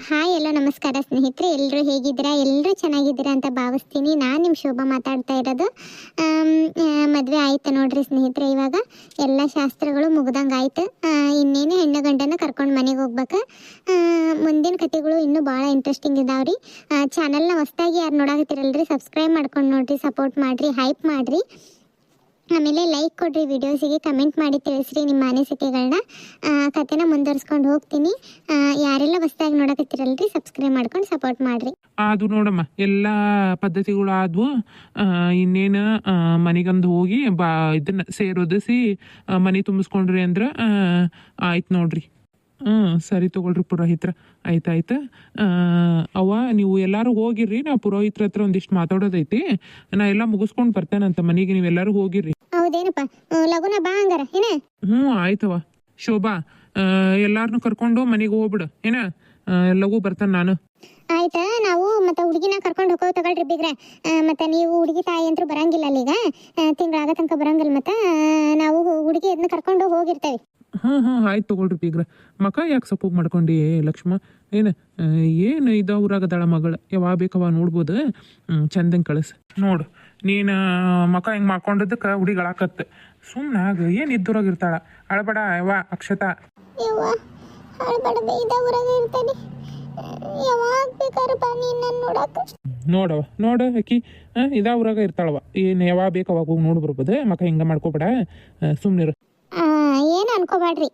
Hi ಎಲ್ಲ ನಮಸ್ಕಾರ ಸ್ನೇಹಿತರೆ, ಎಲ್ಲರೂ ಹೇಗಿದ್ದೀರಾ? ಎಲ್ಲರೂ ಚೆನ್ನಾಗಿದ್ದೀರಾ ಅಂತ ಭಾವಿಸ್ತೀನಿ. ನಾನು ನಿಮ್ಮ ಶೋಭಾ ಮಾತಾಡ್ತಾ ಇರೋದು. ಮದುವೆ ಆಯ್ತು ನೋಡ್ರಿ ಸ್ನೇಹಿತರೆ. ಇವಾಗ ಎಲ್ಲ ಶಾಸ್ತ್ರಗಳು ಮುಗ್ದಂಗೆ ಆಯ್ತು. ಇನ್ನೇನು ಹೆಣ್ಣು ಗಂಡನ ಕರ್ಕೊಂಡು ಮನೆಗೆ ಹೋಗ್ಬೇಕು. ಮುಂದಿನ ಕಥೆಗಳು ಇನ್ನೂ ಭಾಳ ಇಂಟ್ರೆಸ್ಟಿಂಗ್ ಇದಾವ್ರಿ. ಚಾನಲ್ನ ಹೊಸದಾಗಿ ಯಾರು ನೋಡಾಕತ್ತೀರಲ್ರಿ, ಸಬ್ಸ್ಕ್ರೈಬ್ ಮಾಡ್ಕೊಂಡು ನೋಡ್ರಿ, ಸಪೋರ್ಟ್ ಮಾಡಿರಿ, ಹೈಪ್ ಮಾಡಿರಿ. ಆಮೇಲೆ ಲೈಕ್ ಕೊಡ್ರಿ, ವಿಡಿಯೋಸಿಗೆ ಕಮೆಂಟ್ ಮಾಡಿ ತಿಳಿಸ್ರಿ ನಿಮ್ಮ ಅನಿಸಿಕೆಗಳನ್ನ. ಕಥೆನ ಮುಂದುವರ್ಸ್ಕೊಂಡು ಹೋಗ್ತೀನಿ. ಯಾರೆಲ್ಲ ಹೊಸದಾಗಿ ನೋಡಕತ್ತಿರಲ್ರಿ, ಸಬ್ಸ್ಕ್ರೈಬ್ ಮಾಡ್ಕೊಂಡು ಸಪೋರ್ಟ್ ಮಾಡ್ರಿ. ಅದು ನೋಡಮ್ಮ, ಎಲ್ಲ ಪದ್ಧತಿಗಳು ಆದ್ವು. ಇನ್ನೇನು ಮನೆಗಂದು ಹೋಗಿ ಇದನ್ನ ಸೇರೋದಿಸಿ ಮನೆ ತುಂಬಿಸ್ಕೊಂಡ್ರಿ ಅಂದ್ರೆ ಆಯ್ತು ನೋಡ್ರಿ. ಸರಿ ತಗೊಳ್ರಿ ಪುರೋಹಿತ್ರ. ಆಯ್ತಾಯ್ತು. ಅವ್ವ ನೀವು ಎಲ್ಲರೂ ಹೋಗಿರ್ರಿ, ನಾ ಪುರೋಹಿತ್ರ ಹತ್ರ ಒಂದಿಷ್ಟು ಮಾತಾಡೋದೈತಿ. ನಾ ಎಲ್ಲ ಮುಗಿಸ್ಕೊಂಡು ಬರ್ತೇನಂತ ಮನೆಗೆ, ನೀವೆಲ್ಲರೂ ಹೋಗಿರ್ರಿ. ಹೌದೇನಪ್ಪ, ಲಗುನ ಬಾ ಹಂಗಾರ ಏನ? ಆಯ್ತವ ಶೋಭಾ, ಎಲ್ಲಾರನು ಕರ್ಕೊಂಡು ಮನೆಗೆ ಹೋಗ್ಬಿಡು ಏನ. ಲಘು ಬರ್ತಾನೆ ನಾನು. ಆಯ್ತಾ, ನಾವು ಮತ್ತೆ ಹುಡುಗಿನ ಕರ್ಕೊಂಡು ಹೋಗೋ ತಗೊಳ್ರಿ ಬಿಗ್ರೆ. ಮತ್ತೆ ನೀವು ಹುಡುಗಿ ತಾಯಿ ಅಂತೂ ಬರಂಗಿಲ್ಲ ಅಲ್ಲೀಗ, ತಿಂಗಳಾಗ ತನಕ ಬರಂಗಿಲ್ಲ. ಮತ್ತೆ ನಾವು ಹುಡುಗಿ ಅದನ್ನ ಕರ್ಕೊಂಡು ಹೋಗಿರ್ತೇವೆ. ಆಯ್ತು ತಗೊಳ್ರಿ ಬೀಗ್ರ. ಮಕ ಯಾಕೆ ಸಪೋಗ್ ಮಾಡ್ಕೊಂಡು ಲಕ್ಷ್ಮ? ಏನು ಇದವ್ರಾಗದಾಳ ಮಗಳ, ಯಾವಾಗ ಬೇಕವ ನೋಡ್ಬೋದು. ಚಂದಂಗೆ ಕಳಿಸ್ ನೋಡು. ನೀನು ಮಕ ಹಿಂಗೆ ಮಾಡ್ಕೊಂಡಿದ್ದಕ್ಕೆ ಹುಡುಗಿಗಳಾಕತ್ತೆ. ಸುಮ್ಮನೆ ಆಗ ಏನು ಇದ್ದೂರಾಗಿರ್ತಾಳ. ಅಳಬೇಡ ಯವ್ವ ಅಕ್ಷತಾ. ನೋಡವ ನೋಡ ಆಕಿ ಇದಾವ್ರಾಗ ಇರ್ತಾಳವ. ಏನು ಯಾವಾಗ ಬೇಕವಾಗ ಹೋಗಿ ನೋಡಿ ಬರ್ಬೋದು. ಮಕ ಹಿಂಗೆ ಮಾಡ್ಕೋಬೇಡ, ಸುಮ್ಮನಿರು. ಏನು ಅನ್ಕೋಬೇಡ್ರಿ,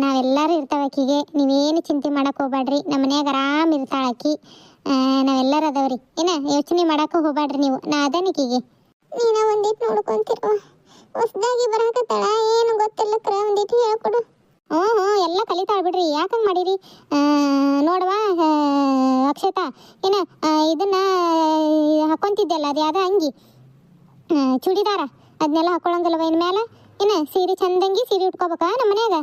ನಾವೆಲ್ಲರೂ ಇರ್ತಾವೆ ಆಕಿಗೆ. ನೀವೇನು ಚಿಂತೆ ಮಾಡಕ್ಕೆ ಹೋಗ್ಬೇಡ್ರಿ. ನಮ್ಮ ಮನ್ಯಾಗ ಆರಾಮ್ ಇರ್ತಾಳೆ ಆಕಿ. ನಾವೆಲ್ಲರೂ ಅದಾವ್ರಿ. ಯೋಚನೆ ಮಾಡಕ್ಕೆ ಹೋಗ್ಬೇಡ್ರಿ ನೀವು. ನಾ ಅದನಿಕಿಗೆ ನೀನ ಒಂದಿಟ್ಟು ನೋಡ್ಕೊಂತಿರುವ. ಹೊಸದಾಗಿ ಬರಾಕತ್ತಾಳ, ಏನು ಗೊತ್ತಿಲ್ಲ ಕ್ರ, ಒಂದಿಟ್ಟು ಹೇಳ್ಕೊಡು. ಎಲ್ಲ ಕಲಿತಾಳ ಬಿಡ್ರಿ, ಯಾಕಂಗೆ ಮಾಡಿರಿ? ನೋಡವಾ ಅಕ್ಷತಾ, ಇದನ್ನ ಹಾಕೊಂತಿದ್ದೆಲ್ಲ, ಅದು ಯಾವ್ದ ಅಂಗಿ ಚೂಡಿದಾರ, ಅದನ್ನೆಲ್ಲ ಹಾಕೊಳಂಗಲ್ವ ಇನ್ಮೇಲೆ? ಸೀರೆ ಚಂದಂಗಿ ಸೀರೆ ಉಟ್ಕೋಬೇಕಾ ನಮ್ಮ ಮನ್ಯಾಗ?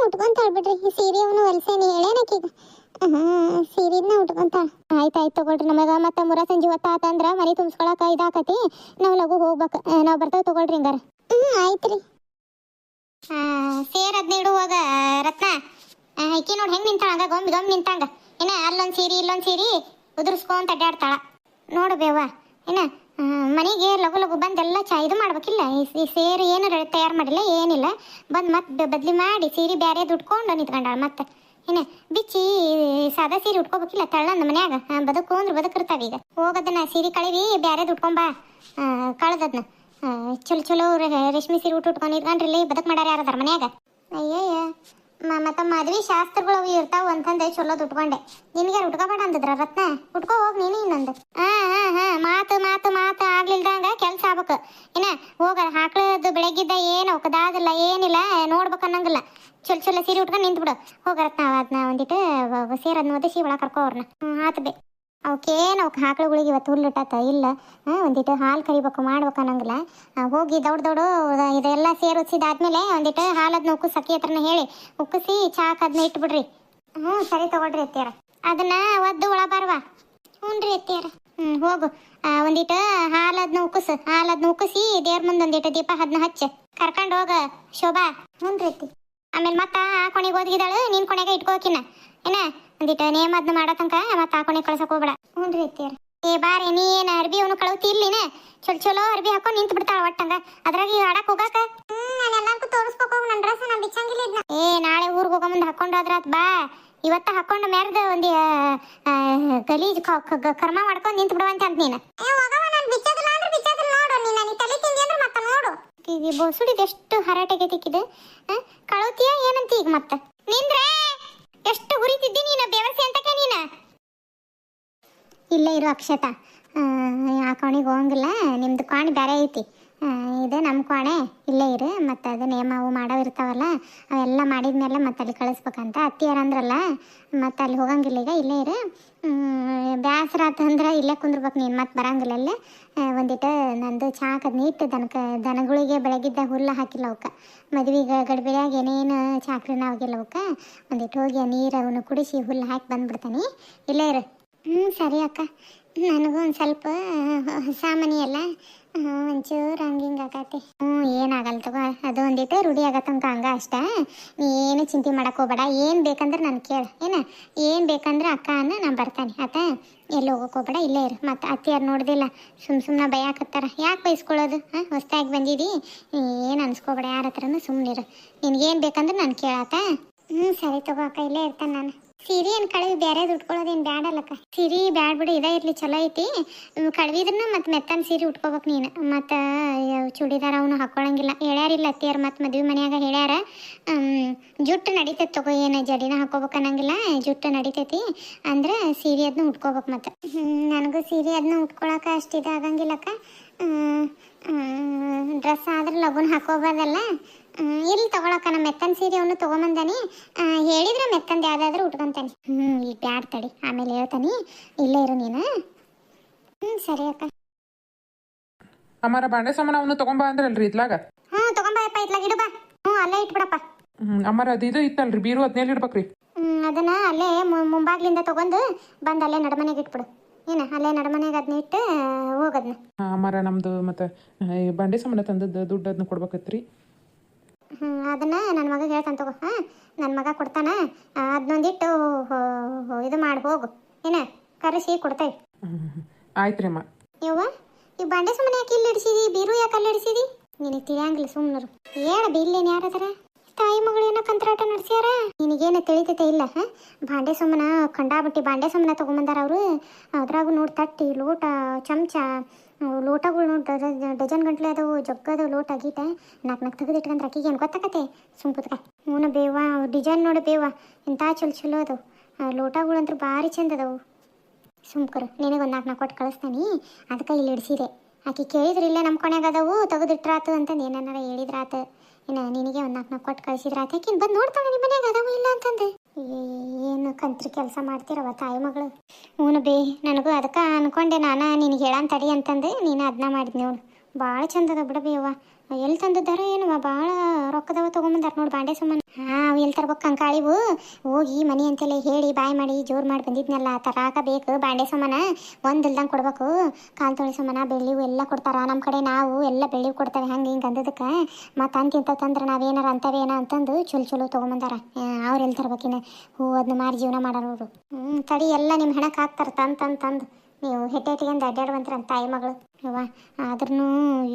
ಉಟ್ಕೊಂತಾಳ ಬಿಡ್ರಿ. ಸೀರೆ ಅವನು ಹೊಲ್ಸೇನಿ ಹೇಳೇನಕೀಗ. ಸೀರೆದ್ನ ಉಟ್ಕೊಂತಾಳ. ಆಯ್ತಾಯ್ತು ತಗೊಳ್ರಿ. ನಮಗೆ ಮತ್ತೆ ಮುರ ಸಂಜೆ ಹೊತ್ತಾತಂದ್ರ ಮನೆ ತುಂಬಿಸ್ಕೊಳಕ ಇದಾಕತಿ. ನಾವು ಲಘು ಹೋಗ್ಬೇಕು. ನಾವು ಬರ್ತೇವೆ ತಗೊಳ್ರಿ ಹಂಗಾರ. ಆಯ್ತ್ರಿ. ಸೇರ್ ಅದ್ನ ಇಡುವಾಗ ರತ್ನ, ಈಕಿ ನೋಡಿ ಹೆಂಗ್ ನಿಂತಾಳ, ಹಂಗ ಗಮ್ ನಿಂತಂಗ. ಅಲ್ಲೊಂದು ಸೀರೆ ಇಲ್ಲೊಂದು ಸೀರೆ ಉದುರ್ಸ್ಕೊಂತ ಅಡ್ಡಾಡ್ತಾಳ. ನೋಡು ಬೇವ, ಮನೆಗೆ ಲಘು ಲಘು ಬಂದೆಲ್ಲ ಇದು ಮಾಡ್ಬೇಕಿಲ್ಲ. ಈ ಸೇರು ಏನು ತಯಾರು ಮಾಡಿಲ್ಲ, ಏನಿಲ್ಲ. ಬಂದು ಮತ್ತೆ ಬದ್ಲಿ ಮಾಡಿ ಸೀರೆ ಬ್ಯಾರೇದು ಉಟ್ಕೊಂಡು ನಿಂತ್ಕೊಂಡಾಳ. ಮತ್ತೆ ಬಿಚ್ಚಿ ಸಾದಾ ಸೀರೆ ಉಟ್ಕೋಬೇಕಿಲ್ಲ, ತಳ್ಳಂದ ಮನ್ಯಾಗ ಬದುಕು ಅಂದ್ರೆ ಬದುಕಿರ್ತಾವ. ಈಗ ಹೋಗೋದನ್ನ ಸೀರೆ ಕಳಿವಿ, ಬ್ಯಾರೇದು ಉಟ್ಕೊಂಬಾ. ಕಳ್ದದ್ನ ಚಲೋ ರೇಷ್ಮೆ ಸೀರೆ ಉಟ್ಕೊಂಡು ಇಟ್ಕೊಂಡ್ರಿ, ಬದುಕು ಮಾಡ್ಯಾರ ಯಾರದಾರ ಮನ್ಯಾಗ? ಅಯ್ಯಯ್ಯ, ಮತ್ತೆ ಮದ್ವೆ ಶಾಸ್ತ್ರಗಳು ಅವು ಇರ್ತಾವ ಅಂತಂದೆ ಚಲೋದು ಉಟ್ಕೊಂಡೆ. ನಿನ್ಗೆ ಉಟ್ಕೋಬೇಡ ಅಂದಿದ್ರ ರತ್ನ? ಉಟ್ಕೋ ಹೋಗಿ ನೀನು ಇನ್ನೊಂದು. ಮಾತು ಮಾತು ಮಾತು ಆಗ್ಲಿಲ್ದಂಗ ಕೆಲ್ಸ ಆಗ್ಬೇಕು. ಹೋಗ ಹಾಕ್ಳದು ಬೆಳಗ್ಗಿದ್ದ ಏನು ಅವಕದಾದಿಲ್ಲ, ಏನಿಲ್ಲ, ನೋಡ್ಬೇಕು ಅನ್ನಂಗಿಲ್ಲ. ಚಲೋ ಸೀರೆ ಉಟ್ಕೊಂಡು ನಿಂತ್ಬಿಡು. ಹೋಗ ರತ್ನ, ಅದನ್ನ ಒಂದಿಟ್ಟು ಸೇರದ್ನ ಒದಿಸಿ ಒಳಗೆ ಕರ್ಕೋ ಅವ್ರನ್ನ. ಆತು ಬೇ. ಅವಕ್ಕೇನು ಅವಕ್ಕೆ ಹಾಕ್ಳುಗಳಿಗೆ ಇವತ್ತು ಹುಲ್ಲಿಟ್ಟತ್ತ ಇಲ್ಲ. ಒಂದಿಟ್ಟು ಹಾಲು ಕರಿಬೇಕು, ಮಾಡ್ಬೇಕು ಅನ್ನಂಗಿಲ್ಲ. ಹೋಗಿ ದೌಡು ಇದೆಲ್ಲ ಸೇರು ಉಚ್ಚಿದಾದ್ಮೇಲೆ ಒಂದಿಟ್ಟು ಹಾಲದ್ನ ಉಕ್ಕಿಸಿ ಅಕ್ಕಿ ಹತ್ರನ ಹೇಳಿ ಉಕ್ಕಿಸಿ ಚಾಕ್ ಅದನ್ನ ಇಟ್ಬಿಡ್ರಿ. ಸರಿ ತಗೊಳ್ರಿ ಅತ್ತಿಯಾರ. ಅದನ್ನ ಒದ್ದು ಒಳ ಬಾರ್ವಾ. ಹ್ಞೂ ರೀ ಅತ್ತಿಯಾರ. ಹೋಗು. ಒಂದಿಟ್ಟು ಹಾಲದ್ನ ಉಕ್ಕಿಸಿ ದೇವ್ರ ಮುಂದೆ ಒಂದಿಟ್ಟು ದೀಪ ಅದನ್ನ ಹಚ್ಚ ಕರ್ಕೊಂಡು ಹೋಗ ಶೋಭಾ. ಹ್ಞೂ ರೀ ಅತ್ತಿ. ಆಮೇಲೆ ಮತ್ತೆ ಆ ಕೊನೆಗೆ ಓದ್ಗಿದಾಳು, ನೀನು ಕೊನೆಗೆ ಇಟ್ಕೋಕಿನ ಒಂದಿಟ್ಟು ನೇಮ್ ಅದನ್ನ ಮಾಡೋ ತನಕ ಮತ್ತೆ ಆ ಕೊನೆಗೆ ಕಳ್ಸಕ್ ಹೋಗ್ಬೇಡ. ಹ್ಞೂ ರೀ ಅತ್ತಿಯಾರ. ಬಾರಿ, ನೀ ಏನು ಅರ್ಬಿ ಅವನು ಕಳೌತಿ ಇಲ್ಲಿನ? ಚಲೋ ಅರ್ಬಿ ಹಾಕೊಂಡು ನಿಂತು ಬಿಡ್ತಾಳ ಒಟ್ಟಂಗ. ಅದ್ರಾಗ ಆಡಕ್ ಹೋಗಾಕ ನಾನು ಎಲ್ಲಾರ್ಗೂ ತೋರಿಸ್ಬೇಕು. ನನ್ನ ಡ್ರೆಸ್ ನಾನು ಬಿಚ್ಚಂಗಿಲ್ಲ ಇದನ್ನ. ನಾಳೆ ಊರಿಗೆ ಹೋಗೋ ಮುಂದೆ ಹಾಕೊಂಡು ಹೋದ್ರಾತ್ ಬಾ. ಇವತ್ತ ಹಾಕೊಂಡು ಮೆರ್ದ ಒಂದು ಗಲೀಜ್ ಕರ್ಮ ಮಾಡ್ಕೊಂಡು ನಿಂತು ಬಿಡುವಂತೆ ಅಂತ ನೀನು. ಈಗ ಬೋಸುಡಿದ ಎಷ್ಟು ಹರಾಟೆಗೆ ತಿಕ್ಕಿದೆ. ಕಳೋತಿಯ ಏನಂತ ಈಗ ಮತ್ತೆ ನಿಂದ್ರೆ ಎಷ್ಟು ಹುರಿತಿದ್ದಿ ನೀನು, ಬೇವರ್ಸಿ ಅಂತಕ್ಕೆ ನೀನು. ಇಲ್ಲೇ ಇರು ಅಕ್ಷತಾ, ಆ ಕೋಣಿಗೆ ಹೋಗಂಗಿಲ್ಲ. ನಿಮ್ದು ಕೋಣೆ ಬೇರೆ ಐತಿ, ಇದು ನಮ್ಮ ಕೋಣೆ. ಇಲ್ಲೇ ಇರು. ಮತ್ತು ಅದು ನೇಮ ಅವು ಮಾಡೋ ಇರ್ತಾವಲ್ಲ, ಅವೆಲ್ಲ ಮಾಡಿದ್ಮೇಲೆ ಮತ್ತೆ ಅಲ್ಲಿ ಕಳಿಸ್ಬೇಕಂತ ಅತ್ತಿಯಾರ ಅಂದ್ರಲ್ಲ. ಮತ್ತು ಅಲ್ಲಿ ಹೋಗಂಗಿಲ್ಲ ಈಗ, ಇಲ್ಲೇ ಇರು. ಬೇಸರ ಆತಂದ್ರೆ ಇಲ್ಲೇ ಕುಂದ್ರಬೇಕು ನೀನು, ಮತ್ತೆ ಬರಂಗಿಲ್ಲ. ಅಲ್ಲೇ ಒಂದಿಟ್ಟು ನಂದು ಚಾಕದ್ ನೀಟ್ಟು ದನಗಳಿಗೆ ಬೆಳಗಿದ್ದ ಹುಲ್ಲು ಹಾಕಿಲ್ಲ ಅವಕ್ಕೆ. ಮದುವೆಗೆ ಗಡ್ಬೆಯಾಗಿ ಏನೇನು ಚಾಕ್ರಿನ ಆಗಿಲ್ಲ ಅವಕ್ಕೆ. ಒಂದಿಟ್ಟು ಹೋಗಿ ಆ ನೀರವನ್ನು ಕುಡಿಸಿ ಹುಲ್ಲು ಹಾಕಿ ಬಂದ್ಬಿಡ್ತಾನೆ. ಇಲ್ಲೇ ಇರು. ಸರಿ ಅಕ್ಕ. ನನಗೂ ಒಂದು ಸ್ವಲ್ಪ ಸಾಮಾನ್ಯ ಎಲ್ಲ ಒಂಚೂರು ಹಂಗಿಂಗ್ ಆಗತ್ತೆ. ಏನಾಗಲ್ಲ ತಗೋ, ಅದು ಒಂದಿಟ್ಟು ರೂಢಿ ಆಗತ್ತಂಕ ಹಂಗ ಅಷ್ಟ. ನೀ ಏನು ಚಿಂತೆ ಮಾಡಕ್ ಹೋಗ್ಬೇಡ. ಏನು ಬೇಕಂದ್ರೆ ನಾನು ಕೇಳ ಏನ, ಏನು ಬೇಕಂದ್ರೆ ಅಕ್ಕ ಅನ್ನ ನಾನು ಬರ್ತಾನೆ ಆತ. ಎಲ್ಲಿ ಹೋಗಕ್ಕೆ ಹೋಗ್ಬೇಡ, ಇಲ್ಲೇ ಇರು. ಮತ್ತು ಅತ್ತಿಯಾರು ನೋಡ್ದಿಲ್ಲ ಸುಮ್ಮನೆ ಬೈಯಾಕತ್ತಾರ. ಯಾಕೆ ಬೈಸ್ಕೊಳ್ಳೋದು? ಹೊಸ್ದಾಗಿ ಬಂದಿದಿ, ಏನು ಅನ್ಸ್ಕೋಬೇಡ ಯಾರ ಹತ್ರನೂ, ಸುಮ್ಮನಿರು. ನಿನ್ಗೇನು ಬೇಕಂದ್ರೆ ನಾನು ಕೇಳಾತ. ಸರಿ ತಗೋ ಅಕ್ಕ, ಇಲ್ಲೇ ಇರ್ತಾನೆ ನಾನು. ಸೀರೆ ಏನು ಕಳವಿ ಬೇರೆದು ಉಟ್ಕೊಳ್ಳೋದೇನು ಬ್ಯಾಡಲ್ಲಕ್ಕ. ಸೀರೆ ಬ್ಯಾಡ್ ಬಿಡು, ಇದೇ ಇರಲಿ, ಚಲೋ ಐತಿ. ಕಳವಿದ್ರೂ ಮತ್ತು ಮೆತ್ತನ ಸೀರೆ ಉಟ್ಕೋಬೇಕು ನೀನು. ಮತ್ತು ಚೂಡಿದಾರ ಅವನು ಹಾಕ್ಕೊಳಂಗಿಲ್ಲ ಹೇಳ್ಯಾರಿಲ್ಲ ಅತ್ತಿಯಾರು. ಮತ್ತು ಮದುವೆ ಮನ್ಯಾಗ ಹೇಳ್ಯಾರ ಜುಟ್ಟು ನಡಿತೈತಿ ತಗೋ, ಏನು ಜಡಿನ ಹಾಕೋಬೇಕು ಅನ್ನಂಗಿಲ್ಲ, ಜುಟ್ಟು ನಡಿತೈತಿ ಅಂದ್ರೆ ಸೀರೆ ಅದನ್ನ ಉಟ್ಕೋಬೇಕು. ಮತ್ತು ನನಗೂ ಸೀರೆ ಅದನ್ನ ಉಟ್ಕೊಳಕ್ಕೆ ಅಷ್ಟು ಇದಾಗಂಗಿಲ್ಲಕ್ಕ. ಡ್ರೆಸ್ ಆದ್ರೆ ಲಗುನ್ ಹಾಕೋಬೋದಲ್ಲ. ಇಲ್ಲಿ ತಗೊಳಕ್ಕ ನಮ್ಮ ಮೆತ್ತನ ಸೀರೆ ಅವನು ತೊಗೊಂಬಂದಾನಿ. ಹೇಳಿದ್ರೆ ಮೆತ್ತಂದು ಯಾವ್ದಾದ್ರೂ ಉಟ್ಕೊಂತಾನೆ. ಈಗ ಬ್ಯಾಡ್ ತಡಿ, ಆಮೇಲೆ ಹೇಳ್ತಾನೆ. ಇಲ್ಲೇ ಇರು ನೀನು. ಸರಿ ಅಕ್ಕ. ಅಮ್ಮಾರ ಬಾಂಡೆ ಸಾಮಾನು ಅವನು ತೊಗೊಂಬ ಅಂದ್ರಲ್ರಿ ಇದ್ಲಾಗ. ತೊಗೊಂಬಯಪ್ಪ, ಇತ್ಲಾಗ ಇಡು ಬಾ. ಅಲ್ಲೇ ಇಟ್ಬಿಡಪ್ಪ. ಅಮ್ಮಾರ ಅದು ಇದು ಇತ್ತಲ್ರಿ ಬೀರು, ಅದನ್ನೆಲ್ಲಿ ಇಡ್ಬೇಕ್ರಿ? ಅದನ್ನ ಅಲ್ಲೇ ಮುಂಬಾಗ್ಲಿಂದ ತೊಗೊಂಡು ಬಂದು ಅಲ್ಲೇ ನಡಮನೆಗೆ ಇಟ್ಬಿಡು. ಏನು ಅಲ್ಲೇ ನಡಮನೆಗೆ ಅದನ್ನ ಇಟ್ಟು ಹೋಗೋದನ್ನ. ಅಮ್ಮಾರ ನಮ್ದು ಮತ್ತು ಬಾಂಡೆ ಸಾಮಾನು ತಂದದ್ದು ದುಡ್ಡು ಅದನ್ನ ಕೊಡ್ಬೇಕತ್ರಿ. ಅದನ್ನ ನನ್ನ ಮಗ ಹೇಳ್ತಾನೆ ತಗೋ. ನನ್ನ ಮಗ ಕೊಡ್ತಾನ. ಅದನ್ನೊಂದಿಟ್ಟು ಇದು ಮಾಡಿ ಹೋಗು. ಏನ ಕರೆಸಿ ಕೊಡ್ತೇವೆ. ಆಯ್ತು ರೀ ಅಮ್ಮ. ಯವ್ವ, ಈ ಬಾಂಡೆ ಸಾಮಾನು ಯಾಕೆ ಇಲ್ಲಿ ಇಡಿಸಿದಿ? ಬೀರು ಯಾಕೆ ಅಲ್ಲಿ ಇಡಿಸಿದಿ? ನಿನಗೆ ತಿಳಿಯಂಗಿಲ್ಲ, ಸುಮ್ಮನರು. ಹೇಳ ಬಿಲ್ಲೇನು ಯಾರದಾರ? ತಾಯಿ ಮಗಳು ಏನೋ ಕಂತ್ರಾಟ ನಡೆಸ್ಯಾರ. ನಿನಗೇನು ತಿಳಿತೈತೆ ಇಲ್ಲ? ಬಾಂಡೆ ಸಾಮಾನು ಕಂಡಾಬಿಟ್ಟು ಬಾಂಡೆ ಸಾಮಾನು ತೊಗೊಂಬಂದಾರ ಅವರು. ಅದ್ರಾಗ ನೋಡಿ ತಟ್ಟಿ, ಲೋಟ, ಚಮಚ, ಲೋಟಗಳು ನೋಡಿ ಡಜನ್ ಗಂಟ್ಲೆ ಅದಾವು. ಜಗ್ಗದವು ಲೋಟ ಗೀಟ. ನಾಲ್ಕು ತೆಗೆದು ಇಟ್ಕೊಂಡ್ರೆ ಅಕ್ಕಿಗೆ ಏನು ಗೊತ್ತಾಕತ್ತೆ? ಸುಂಪುತ್ಕ ಹೂನ ಬೇವ. ಡಿಸೈನ್ ನೋಡಿ ಬೇವ, ಇಂಥ ಚಲೋ ಅದಾವು. ಲೋಟಗಳಂತೂ ಭಾರಿ ಚಂದ ಅದಾವು. ಸುಮ್ಕರು, ನಿನಗೊಂದು ನಾಲ್ಕು ಕೊಟ್ಟು ಕಳಿಸ್ತಾನೆ. ಅದಕ್ಕೆ ಇಲ್ಲಿ ಇಡಿಸಿದೆ. ಆಕೆ ಕೇಳಿದ್ರೆ ಇಲ್ಲೇ ನಮ್ಮ ಕೊನೆಗೆ ಅದಾವು, ತೆಗೆದಿಟ್ರಾತು ಅಂತಂದು ಏನಾರ ಹೇಳಿದ್ರಾತು. ಇನ್ನು ನಿನಗೆ ಒಂದು ನಾಲ್ಕು ಕೊಟ್ಟು ಕಳಿಸಿದ್ರಾತು. ಆಕಿನ ಬಂದು ನೋಡ್ತಾಳೆ ನಿಮ್ಮ ಮನೆಯಾಗ ಅದಾವು ಇಲ್ಲ ಅಂತಂದು. ಏನು ಕಂತ್ರಿ ಕೆಲಸ ಮಾಡ್ತಿರವ ತಾಯಿ ಮಗಳು. ಹೂನು ಬೇ, ನನಗೂ ಅದಕ್ಕೆ ಅನ್ಕೊಂಡೆ ನಾನು ನಿನಗೆ ಹೇಳನ್ ತಡಿ ಅಂತಂದು. ನೀನು ಅದನ್ನ ಮಾಡಿದ್ ನೋಡು. ಭಾಳ ಚಂದದ ಬಿಡಬೇವ. ಎಲ್ಲಿ ತಂದಿದ್ದಾರ ಏನವ? ಭಾಳ ರೊಕ್ಕದವ ತೊಗೊಂಬಂದಾರ ನೋಡಿ ಬಾಂಡೆ ಸಾಮಾನು. ಅವು ಎಲ್ಲಿ ತರ್ಬೇಕು ಕಂಕಾಳಿವು? ಹೋಗಿ ಮನೆ ಅಂತೆಲ್ಲ ಹೇಳಿ ಬಾಯ್ ಮಾಡಿ ಜೋರು ಮಾಡಿ ಬಂದಿದ್ನಲ್ಲ, ತರಾಕ ಬೇಕು ಬಾಂಡೆ ಸಾಮಾನು. ಒಂದಿಲ್ದಂಗೆ ಕೊಡ್ಬೇಕು. ಕಾಲು ತೊಳೆ ಸಾಮಾನು ಬೆಳ್ಳಿವು ಎಲ್ಲ ಕೊಡ್ತಾರ. ನಮ್ಮ ಕಡೆ ನಾವು ಎಲ್ಲ ಬೆಳ್ಳಿವು ಕೊಡ್ತೇವೆ. ಹಂಗೆ ಹಿಂಗೆ ಅಂದದಕ್ಕೆ ಮತ್ತು ಅಂತಿಂತ ತಂದ್ರೆ ನಾವೇನಾರ ಅಂತವೇನ ಅಂತಂದು ಚಲೋ ತೊಗೊಂಬಂದಾರ. ಅವ್ರು ಎಲ್ಲಿ ತರ್ಬೇಕಿನ್ನ? ಹೂ ಅದನ್ನ ಮಾರಿ ಜೀವನ ಮಾಡೋರು. ತಡಿ, ಎಲ್ಲ ನಿಮ್ಮ ಹೆಣಕ್ಕೆ ಹಾಕ್ತಾರೆ ತಂದು. ನೀವು ಹೆಟ್ಟೆಟಿಗೆಂದು ಅಡ್ಡಾಡುವಂತ್ರ ತಾಯಿ ಮಗಳು. ಯವ್ವ, ಆದ್ರೂ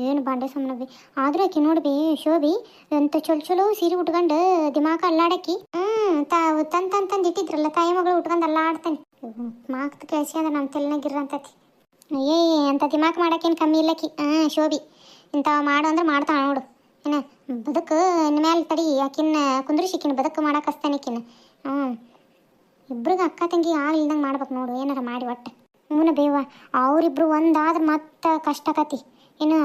ಏನು ಬಾಂಡೆ ಸಾಮಾನು ಬಿ. ಆದ್ರೂ ಆಕಿ ನೋಡ್ಬಿ ಶೋಭಿ ಅಂತ ಚಲೋ ಸೀರೆ ಉಟ್ಕೊಂಡು ದಿಮಾಕ ಅಲ್ಲಾಡಕ್ಕಿ. ತಂದು ಇಟ್ಟಿದ್ರಲ್ಲ ತಾಯಿ ಮಗಳು ಉಟ್ಕೊಂಡು ಅಲ್ಲಾಡ್ತಾನೆ. ಮಾಕ್ತ ಕೆಲಸ ಅಂದ್ರೆ ನಮ್ಮ ತೆಲ್ನಾಗಿರ ಅಂತತಿ. ಅಂತ ದಿಮಾಕ ಮಾಡಕ್ಕೇನು ಕಮ್ಮಿ ಇಲ್ಲಕ್ಕಿ. ಶೋಭಿ ಇಂಥವು ಮಾಡು ಅಂದ್ರೆ ಮಾಡ್ತಾಳೆ ನೋಡು. ಏನ ಬದುಕು ಇನ್ಮೇಲೆ ತಡಿ, ಆಕಿನ್ನ ಕುಂದ್ರಿಸಿಕಿನ ಬದುಕು ಮಾಡಕ್ಕೆ ಹಸ್ತಾನಿಕಿನ. ಇಬ್ರಿಗೆ ಅಕ್ಕ ತಂಗಿ ಆಗ್ಲಿಲ್ದಂಗೆ ಮಾಡ್ಬೇಕು ನೋಡು, ಏನಾರ ಮಾಡಿ ಒಟ್ಟು. ಹೂನ ಬೇವ, ಅವರಿಬ್ರು ಒಂದಾದ್ರೆ ಮತ್ತೆ ಕಷ್ಟ ಆಕತಿ. ಇನ್ನು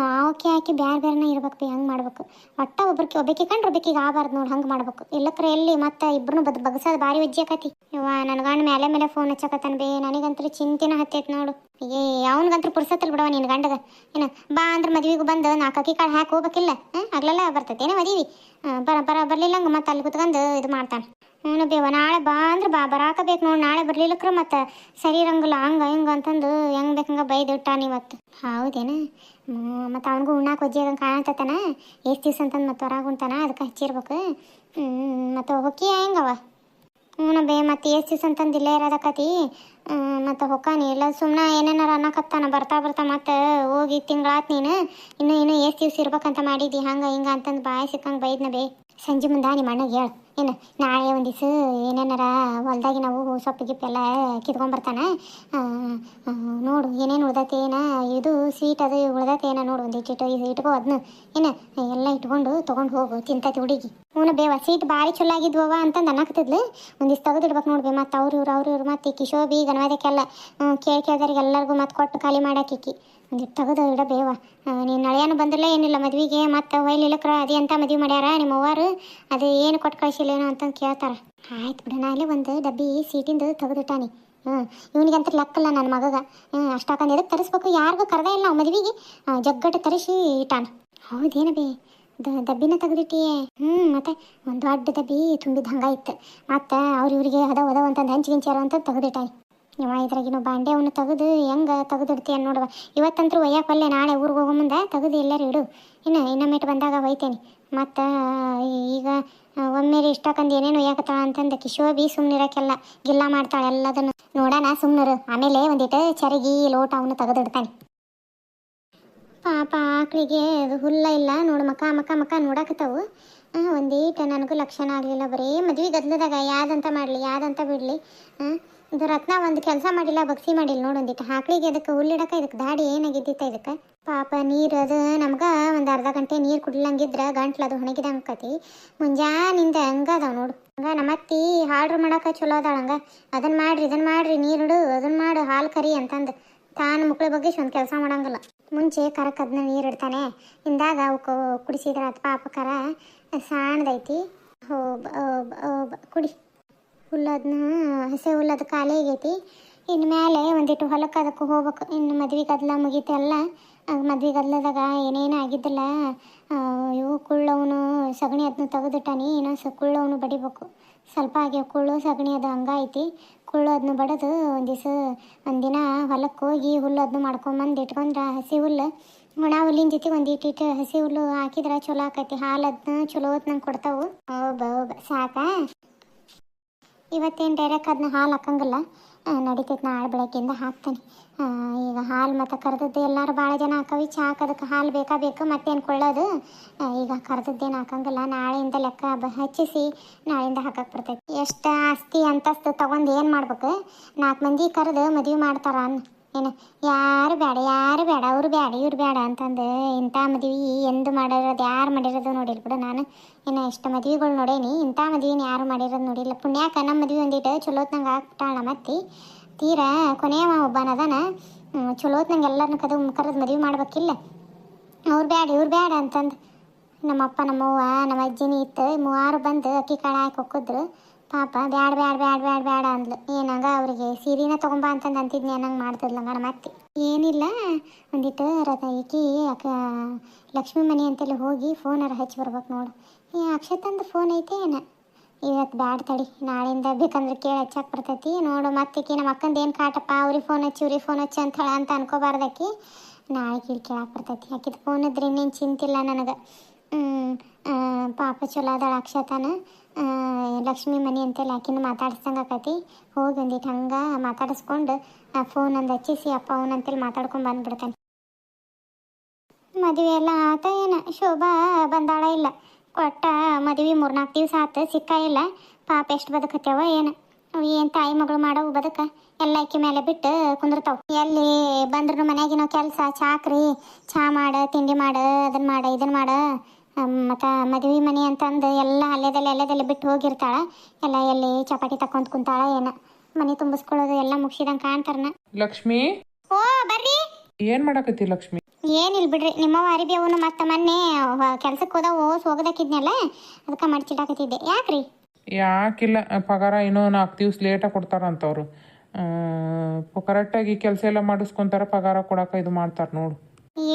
ಆಕಿ ಬೇರೆನೇ ಇರ್ಬೇಕು ಬಿ. ಹಂಗೆ ಮಾಡ್ಬೇಕು. ಒಟ್ಟ ಒಬ್ಬಕ್ಕೆ ಕಂಡ್ರೆ ಒಬ್ಬಕ್ಕಿಗೆ ಆಗಬಾರ್ದು ನೋಡಿ, ಹಂಗೆ ಮಾಡ್ಬೇಕು. ಇಲ್ಲಕ್ರೆ ಎಲ್ಲಿ ಮತ್ತೆ ಇಬ್ರು ಬಗ್ಸೋದು ಭಾರಿ ವಜ್ಜಿ ಆಕತಿ. ಯವ್ವ, ನನ್ನ ಗಂಡ ಮೇಲೆ ಫೋನ್ ಹಚ್ಚಕತ್ತಾನ ಬೇ. ನನಗಂತೂ ಚಿಂತಿನ ಹತ್ತೈತೆ ನೋಡು. ಅವನಿಗಂತೂ ಪುರ್ಸತ್ತಲ್ಲಿ ಬಿಡವ ನಿನ್ನ ಗಂಡಗ. ಏನು ಬಾ ಅಂದ್ರೆ ಮದುವೆಗೆ ಬಂದು 4 ಅಕ್ಕಿ ಕಾಳು ಹಾಕಿ ಹೋಗ್ಬೇಕಿಲ್ಲ? ಆಗ್ಲೆಲ್ಲ ಬರ್ತೈತೇನೆ ಮದುವೆ. ಬರ್ಲಿಲ್ಲಂಗೆ ಮತ್ತೆ ಅಲ್ಲಿ ಕುತ್ಕೊಂಡು ಇದು ಮಾಡ್ತಾನೆ. ಹ್ಞೂ ಬೇವ, ನಾಳೆ ಬಾ ಅಂದ್ರೆ ಬರಾಕಬೇಕು ನೋಡಿ. ನಾಳೆ ಬರ್ಲಿಲ್ಲಕ್ರ ಮತ್ತೆ ಸರಿ ಇರಂಗಿಲ್ಲ. ಹಂಗೆ ಹಿಂಗೆ ಅಂತಂದು ಹೆಂಗೆ ಬೇಕಂಗೆ ಬೈದು ಇಟ್ಟಾನ ಇವತ್ತು. ಹೌದೇನು? ಮತ್ತು ಅವನಿಗೂ ಉಣ್ಣಾಕ ವಜ್ಜಿ ಆಗಂಗೆ ಕಾಣತನ. ಎಷ್ಟು ದಿವ್ಸ ಅಂತಂದು ಮತ್ತೆ ಹೊರಗೆ ಉಣ್ತಾನ, ಅದಕ್ಕೆ ಹಚ್ಚಿರ್ಬೇಕು. ಮತ್ತು ಹೊಕ್ಕಿ ಹೆಂಗವ? ಹ್ಞೂ ಬೇ, ಮತ್ತು ಎಷ್ಟು ದಿವ್ಸ ಅಂತಂದು ಇಲ್ಲೇ ಇರೋದಕ್ಕತಿ. ಮತ್ತು ಹೊಕ್ಕಾನಿ ಇಲ್ಲ ಸುಮ್ಮನೆ ಏನೇನಾರ ಅನ್ನಕತ್ತಾನ. ಬರ್ತಾ ಮತ್ತೆ ಹೋಗಿ ತಿಂಗಳಾತ್ ನೀನು. ಇನ್ನೂ ಎಷ್ಟು ದಿವ್ಸ ಇರ್ಬೇಕಂತ ಮಾಡಿದ್ದಿ ಹಂಗೆ ಹಿಂಗೆ ಅಂತಂದು ಬಾಯಿ ಸಿಕ್ಕಂಗೆ ಬೈದ್ನ ಬೇ. ಸಂಜೆ ಮುಂದೆ ನಿಮ್ಮ ಅಣ್ಣಗೆ ಹೇಳು. ಏನು ನಾಳೆ ಒಂದು ದಿವ್ಸ ಏನೇನಾರ ಹೊಲ್ದಾಗಿ ನಾವು ಸೊಪ್ಪು ಗಿಪ್ಪೆಲ್ಲ ಕಿತ್ಕೊಂಡ್ಬರ್ತಾನೆ. ನೋಡು ಏನೇನು ಉಳ್ದೈತೆ ಏನ, ಇದು ಸ್ವೀಟ್ ಅದು ಉಳ್ದೈತೆ ಏನ ನೋಡು. ಒಂದು ಇಟ್ಕೋ ಅದನ್ನ. ಏನು ಎಲ್ಲ ಇಟ್ಕೊಂಡು ತೊಗೊಂಡು ಹೋಗು, ತಿಂತೈತಿ ಹುಡುಗಿ. ಹ್ಞೂ ಬೇವ, ಸ್ವೀಟ್ ಭಾರಿ ಚಲೋ ಆಗಿದ್ವವ ಅಂತಂದು ಅನ್ನಕತ್ತಿದ್ಲು. ಒಂದಿವ್ಸ ತೆಗೆದಿಡ್ಬೇಕು ನೋಡ್ಬೇ. ಮತ್ತು ಅವ್ರು ಮತ್ತು ಕಿಶೋಬಿ ಗಣವಾದಕ್ಕೆಲ್ಲ ಕೇಳ್ದಾರಿಗೆ ಎಲ್ಲರಿಗೂ ಮತ್ತು ಕೊಟ್ಟು ಖಾಲಿ ಮಾಡಾಕಿಕ್ಕಿ ಒಂದಿಟ್ಟು ತೆಗೆದು ಇಡಬೇವ. ನೀನು ನಳೆಯನ್ನು ಬಂದಿಲ್ಲ ಏನಿಲ್ಲ ಮದ್ವೆಗೆ. ಮತ್ತು ಹೊಯ್ಲಿಲ್ಲಕ್ರ ಅದೇ ಅಂತ ಮದುವೆ ಮಾಡ್ಯಾರ ನಿಮ್ಮ ಅವ್ವಾರು. ಅದು ಏನು ಕೊಟ್ಟು ಕಳಿಸಿಲ್ಲೇನೋ ಅಂತಂದು ಕೇಳ್ತಾರೆ. ಆಯ್ತು ಬಿಡ, ನಾಳೆ ಒಂದು ಡಬ್ಬಿ ಸೀಟಿಂದು ತೆಗೆದಿಟ್ಟಾನಿ. ಇವನಿಗಂತ ಲೆಕ್ಕಲ್ಲ ನನ್ನ ಮಗಗ. ಅಷ್ಟಾಕಂದು ಎದಕ್ಕೆ ತರಿಸ್ಬೇಕು? ಯಾರಿಗೂ ಕರೆದೇ ಇಲ್ಲ ನಾವು ಮದುವೆಗೆ. ಜಗ್ಗಟ್ಟು ತರಿಸಿ ಇಟ್ಟಾನ. ಹೌದೇನ ಬೇ, ಡಬ್ಬಿನ ತೆಗೆದಿಟ್ಟಿಯೇ? ಮತ್ತೆ ಒಂದು ದೊಡ್ಡ ಡಬ್ಬಿ ತುಂಬಿದ್ದು ಹಂಗಾಯ್ತು. ಮತ್ತು ಇವ್ರಿಗೆ ಅದಾವ ಅಂತಂದು ಹಂಚಿಗಿಂಚಾರ ಅಂತ ತೆಗೆದಿಟ್ಟಾನಿ. ಇವ ಇದ್ರಾಗಿನ ಬಾಂಡೆವನ್ನು ತೆಗೆದು ಹೆಂಗೆ ತೆಗೆದಿಡ್ತೀಯ ನೋಡುವ. ಇವತ್ತಂತೂ ಒಯ್ಯಾಕಲ್ಲೇ, ನಾಳೆ ಊರಿಗೆ ಹೋಗೋ ಮುಂದೆ ತೆಗೆದು ಎಲ್ಲರೂ ಇಡು. ಇನ್ನೊಮ್ಮೆಟ್ಟು ಬಂದಾಗ ಒಯ್ತೇನೆ. ಮತ್ತು ಈಗ ಒಮ್ಮೆರೆ ಇಷ್ಟಕ್ಕಂದು ಏನೇನು ಒಯ್ಯಾಕತ್ತಾಳ ಅಂತಂದು ಕಿಶೋಬಿ ಸುಮ್ಮನಿರಕ್ಕೆಲ್ಲ ಗಿಲ್ಲ ಮಾಡ್ತಾಳೆ ಎಲ್ಲದನ್ನು. ನೋಡೋಣ ಸುಮ್ಮನರು, ಆಮೇಲೆ ಒಂದಿಟ್ಟು ಚರಗಿ ಲೋಟ ಅವನು ತೆಗೆದಿಡ್ತಾನೆ. ಪಾಪ ಆಕಳಿಗೆ ಅದು ಹುಲ್ಲ ಇಲ್ಲ ನೋಡು, ಮಕ ನೋಡಾಕತ್ತಾವು. ಒಂದೀಟ ನನಗೂ ಲಕ್ಷಣ ಆಗಲಿಲ್ಲ. ಬರೀ ಮದ್ವೆ ಗದ್ಲದಾಗ ಯಾವ್ದಂತ ಮಾಡಲಿ ಯಾವ್ದಂತ ಬಿಡಲಿ. ಇದು ರತ್ನ ಒಂದು ಕೆಲಸ ಮಾಡಿಲ್ಲ, ಬಗ್ಸಿ ಮಾಡಿಲ್ಲ ನೋಡು. ಒಂದಿಟ್ಟು ಆಕಳಿಗೆ ಅದಕ್ಕೆ ಹುಲ್ಲಿಡಕ್ಕೆ ಇದಕ್ಕೆ ದಾಡಿ ಏನಾಗಿದ್ದಿತ್ತ ಇದಕ್ಕೆ. ಪಾಪ ನೀರು ಅದು ನಮ್ಗೆ ಒಂದು ಅರ್ಧ ಗಂಟೆ ನೀರು ಕುಡ್ಲಂಗಿದ್ರೆ ಗಂಟ್ಲು ಅದು ಹೊಣಗಿದಂಗೆ ಆಕತಿ. ಮುಂಜಾನಿಂದ ಹಂಗದಾವ ನೋಡು. ಹಂಗೆ ನಮ್ಮತ್ತಿ ಆರ್ಡ್ರ್ ಮಾಡಕ್ಕೆ ಚಲೋ ಅದಾಳ. ಹಂಗೆ ಅದನ್ನು ಮಾಡ್ರಿ ಇದನ್ನು ಮಾಡ್ರಿ, ನೀರಿಡು ಅದನ್ನು ಮಾಡು, ಹಾಲು ಕರಿ ಅಂತಂದು ತಾನು ಮಕ್ಳ ಬಗ್ಗೆ ಒಂದು ಕೆಲಸ ಮಾಡಂಗಿಲ್ಲ. ಮುಂಚೆ ಕರಕ್ಕೆ ಅದನ್ನ ನೀರು ಇಡ್ತಾನೆ, ಹಿಂದಾಗ ಅವಕ್ಕೆ ಕುಡಿಸಿದ್ರೆ ಅದು ಪಾಪ ಕರ ಸಾಣದೈತಿ. ಕುಡಿ ಹುಲ್ಲದನ್ನ ಹಸೆ ಹುಲ್ಲದ ಖಾಲಿ ಆಗೈತಿ. ಇನ್ನು ಮೇಲೆ ಒಂದಿಟ್ಟು ಹೊಲಕ್ಕೆ ಅದಕ್ಕೆ ಹೋಗ್ಬೇಕು. ಇನ್ನು ಮದ್ವೆ ಗದ್ಲ ಮುಗೀತೆಲ್ಲ. ಮದ್ವೆ ಗದ್ಲದಾಗ ಏನೇನು ಆಗಿದ್ದಿಲ್ಲ. ಇವು ಕುಳ್ಳವನು ಸಗಣಿ ಅದನ್ನ ತೆಗೆದಿಟ್ಟಾನಿ. ಇನ್ನೊಂದು ಕುಳ್ಳವನು ಬಡಿಬೇಕು. ಸ್ವಲ್ಪ ಆಗ್ಯಾವ ಕುಳ್ಳು ಸಗಣಿ ಅದು ಹಂಗೈತಿ. ಕುಳ್ಳು ಅದನ್ನ ಬಡಿದು ಒಂದಿನ ಹೊಲಕ್ಕೆ ಹೋಗಿ ಹುಲ್ಲು ಅದನ್ನ ಮಾಡ್ಕೊಂಬಂದು ಇಟ್ಕೊಂಡ್ರೆ ಹಸಿ ಹುಲ್ಲು ಒಣ ಹುಲ್ಲಿನ ಜೊತೆ ಒಂದಿಟ್ಟು ಹಸಿ ಹುಲ್ಲು ಹಾಕಿದ್ರೆ ಚಲೋ ಆಕೈತಿ. ಹಾಲು ಅದನ್ನ ಚಲೋ ಹೊತ್ತು ಕೊಡ್ತಾವು. ಸಾಕಾ? ಇವತ್ತೇನು ಡೈರೆಕ್ಟ್ ಅದನ್ನ ಹಾಲು ಹಾಕಂಗಿಲ್ಲ, ನಡಿತೈತೆ. ನಾಳೆ ಬೆಳಗ್ಗೆಯಿಂದ ಹಾಕ್ತಾನೆ. ಈಗ ಹಾಲು ಮತ್ತು ಕರೆದದ್ದು ಎಲ್ಲರೂ ಭಾಳ ಜನ ಹಾಕವಿ. ಚಾಕ್ ಅದಕ್ಕೆ ಹಾಲು ಬೇಕು. ಮತ್ತೇನು ಕೊಳ್ಳೋದು. ಈಗ ಕರೆದದ್ದೇನು ಹಾಕಂಗಿಲ್ಲ. ನಾಳೆಯಿಂದ ಲೆಕ್ಕ ಹಚ್ಚಿಸಿ ನಾಳೆಯಿಂದ ಹಾಕಕ್ಕೆ ಬರ್ತೈತಿ. ಎಷ್ಟು ಆಸ್ತಿ ಅಂತಸ್ತು ತೊಗೊಂಡು ಏನು ಮಾಡ್ಬೇಕು? 4 ಮಂದಿ ಕರೆದು ಮದುವೆ ಮಾಡ್ತಾರ ಏನು? ಯಾರು ಬೇಡ ಅವ್ರು ಬೇಡ ಇವ್ರು ಬೇಡ ಅಂತಂದು ಇಂಥ ಮದ್ವೆ ಎಂದು ಮಾಡಿರೋದು ಯಾರು ಮಾಡಿರೋದು ನೋಡಿಲ್ಲ ಬಿಡು. ನಾನು ಇನ್ನು ಎಷ್ಟು ಮದ್ವೆಗಳು ನೋಡೇನಿ, ಇಂಥ ಮದ್ವೆನ ಯಾರು ಮಾಡಿರೋದು ನೋಡಿಲ್ಲ. ಪುಣ್ಯಾಕ ನಮ್ಮ ಮದ್ವೆ ಒಂದಿಟ್ಟು ಚಲೋತ್ನಂಗೆ ಹಾಕ್ಬಿಟ್ಟಾಳ ನಮ್ಮತ್ತಿ. ತೀರಾ ಕೊನೆಯ ಒಬ್ಬನದಾನ ಚಲೋತ್ನಂಗೆ ಎಲ್ಲರನ್ನ ಕರೆದು ಮದುವೆ ಮಾಡ್ಬೇಕಿಲ್ಲ. ಅವ್ರು ಬೇಡ ಇವ್ರು ಬೇಡ ಅಂತಂದು ನಮ್ಮಪ್ಪ ನಮ್ಮವ್ವ ನಮ್ಮ ಅಜ್ಜಿನಿ ಇತ್ತು 3 ಬಂದು ಅಕ್ಕಿ ಕಾಳು ಹಾಕಿ ಹೊಕ್ಕಿದ್ರು. ಪಾಪ ಬ್ಯಾಡ ಅಂದ್ಲು. ಏನಂಗ ಅವ್ರಿಗೆ ಸೀರೆನ ತೊಗೊಂಬ ಅಂತಂದು ಅಂತಿದ್ನಿ ಅನ್ನಂಗೆ ಮಾಡ್ತಿದ್ಲಂಗ ನಮ್ಮ ಅತ್ತಿ. ಏನಿಲ್ಲ, ಒಂದಿಟ್ಟು ಅಕ್ಕ ಲಕ್ಷ್ಮೀ ಮನೆ ಅಂತೇಳಿ ಹೋಗಿ ಫೋನಾರ ಹಚ್ಚಿ ಬರ್ಬೇಕು ನೋಡು. ಈ ಅಕ್ಷತಂದು ಫೋನ್ ಐತೆ ಏನು? ಇವತ್ತು ಬ್ಯಾಡ ತಡಿ, ನಾಳೆಯಿಂದ ಬೇಕಂದ್ರೆ ಕೇಳಿ ಹಚ್ಚಕ್ಕೆ ಬರ್ತೈತಿ ನೋಡು. ಮತ್ತಿಕ್ಕಿ ನಮ್ಮ ಅಕ್ಕಂದು ಏನು ಕಾಟಪ್ಪ, ಅವ್ರಿಗೆ ಫೋನ್ ಹಚ್ಚಿ ಅಂತ ಹೇಳ ಅಂತ ಅನ್ಕೋಬಾರ್ದಕ್ಕಿ. ನಾಳೆ ಕೇಳಕ್ಕೆ ಬರ್ತೈತಿ. ಆಕಿದು ಫೋನ್ ಇದ್ರೆ ಇನ್ನೇನು ಚಿಂತಿಲ್ಲ ನನಗೆ. ಪಾಪ ಚಲೋ ಅದಾಳ ಅಕ್ಷತಾನ. ಲಕ್ಷ್ಮೀ ಮನೆ ಅಂತೇಳಿ ಆಕಿನ ಮಾತಾಡಿಸ್ದಂಗೆ ಆಕೈತಿ. ಹೋಗಿ ಒಂದಿಟ್ಟು ಹಂಗೆ ಮಾತಾಡಿಸ್ಕೊಂಡು ಫೋನ್ ಒಂದು ಹಚ್ಚಿಸಿ ಅಪ್ಪ ಅವನಂತೇಳಿ ಮಾತಾಡ್ಕೊಂಡು ಬಂದುಬಿಡ್ತಾನೆ. ಮದುವೆ ಎಲ್ಲ ಆತ ಏನು? ಶೋಭಾ ಬಂದಾಳ ಇಲ್ಲ, ಕೊಟ್ಟ ಮದುವೆ 3-4 ದಿವಸ ಆತು, ಸಿಕ್ಕ ಇಲ್ಲ. ಪಾಪ ಎಷ್ಟು ಬದುಕತ್ತೇವ ಏನು? ಏನು ತಾಯಿ ಮಗಳು ಮಾಡವು ಬದುಕ ಎಲ್ಲ ಆಕಿ ಮೇಲೆ ಬಿಟ್ಟು ಕುಂದಿರ್ತಾವ. ಎಲ್ಲಿ ಬಂದ್ರು ಮನ್ಯಾಗಿನೋ ಕೆಲಸ ಚಾಕ್ರಿ, ಚಾ ಮಾಡು, ತಿಂಡಿ ಮಾಡು, ಇದನ್ನು ಮಾಡು. ಮತ್ತು ಮದುವೆ ಮನೆ ಅಂತಂದು ಎಲ್ಲ ಅಲ್ಲೇದಲ್ಲೇ ಬಿಟ್ಟು ಹೋಗಿರ್ತಾಳ. ಎಲ್ಲ ಎಲ್ಲಿ ಚಪಾತಿ ತಕೊಂತ ಕುಂತಾಳ ಏನು? ಮನೆ ತುಂಬಿಸ್ಕೊಳ್ಳೋದು ಎಲ್ಲ ಮುಗಿಸಿದಂಗೆ ಕಾಣ್ತಾರನ. ಲಕ್ಷ್ಮಿ, ಓ ಬರ್ರಿ. ಏನು ಮಾಡಕತ್ತಿ ಲಕ್ಷ್ಮಿ? ಏನಿಲ್ಲ ಬಿಡ್ರಿ, ನಿಮ್ಮವ ಅರಿಬಿ ಅವನು ಮತ್ತು ಮೊನ್ನೆ ಕೆಲ್ಸಕ್ಕೆ ಹೋದವು ಹೋಗದಕ್ಕಿದ್ನಲ್ಲ, ಅದಕ್ಕೆ ಮಡ್ಚಿಡಾಕತ್ತಿದ್ದೆ. ಯಾಕ್ರಿ? ಯಾಕಿಲ್ಲ, ಪಗಾರ ಇನ್ನೂ 4 ದಿವ್ಸ ಲೇಟಾಗಿ ಕೊಡ್ತಾರಂತವ್ರು. ಕರೆಕ್ಟಾಗಿ ಕೆಲಸ ಎಲ್ಲ ಮಾಡಿಸ್ಕೊಂತಾರ, ಪಗಾರ ಕೊಡಕ್ಕೆ ಇದು ಮಾಡ್ತಾರೆ ನೋಡು.